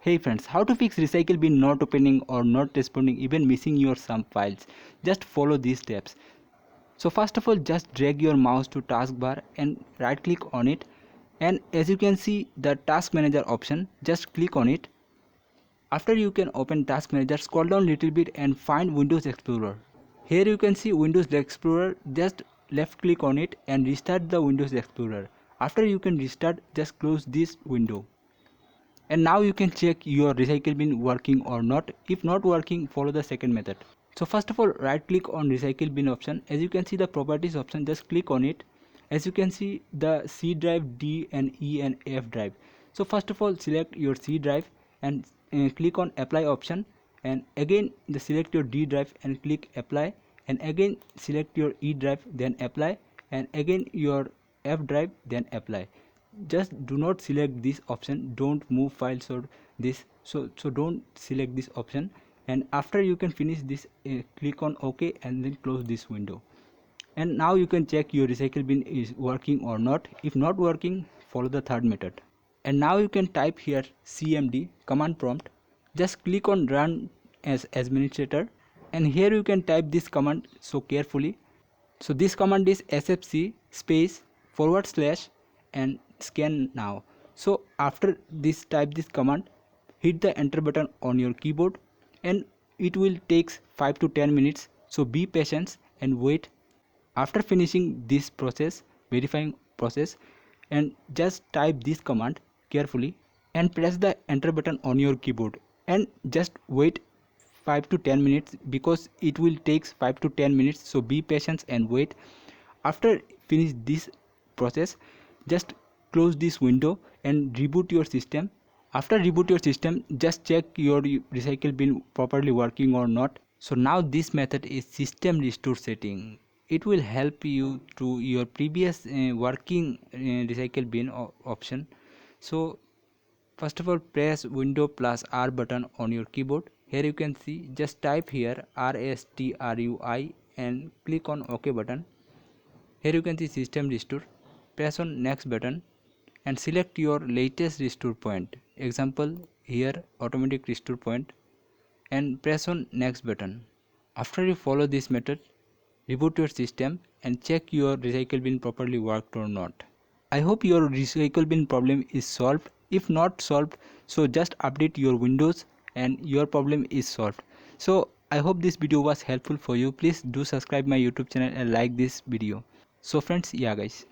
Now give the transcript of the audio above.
Hey friends, how to fix recycle bin not opening or not responding, even missing your some files? Just follow these steps. So first of all, just drag your mouse to taskbar and right click on it, and as you can see the task manager option, just click on it. After you can open task manager, scroll down little bit and find Windows Explorer. Here you can see Windows Explorer, just left click on it and restart the Windows Explorer. After you can restart, just close this window. And now you can check your recycle bin working or not. If not working, follow the second method. So first of all, right click on recycle bin option. As you can see the properties option, just click on it. As you can see the C drive, D and E and F drive. So first of all, select your C drive and click on apply option, and again select your D drive and click apply, and again select your E drive, then apply, and again your F drive, then apply. Just do not select this option, don't move files or this, so don't select this option. And after you can finish this, click on OK and then close this window. And now you can check your recycle bin is working or not. If not working, follow the third method. And now you can type here cmd command prompt, just click on run as administrator, and here you can type this command so carefully. So this command is sfc space / and scan now. So after this, type this command, hit the enter button on your keyboard, and it will takes 5 to 10 minutes, so be patient and wait. After finishing this process, verifying process, and just type this command carefully and press the enter button on your keyboard, and just wait 5 to 10 minutes, because it will takes 5 to 10 minutes, so be patient and wait. After finish this process, just close this window and reboot your system. After reboot your system, just check your recycle bin properly working or not. So now this method is system restore setting. It will help you to your previous working recycle bin option. So first of all, press window plus R button on your keyboard. Here you can see, just type here RSTRUI and click on OK button. Here you can see system restore. Press on next button and select your latest restore point. Example here automatic restore point, and press on next button. After you follow this method, reboot your system and check your recycle bin properly worked or not. I hope your recycle bin problem is solved. If not solved, so just update your Windows and your problem is solved. So I hope this video was helpful for you. Please do subscribe my YouTube channel and like this video. So friends, yeah guys.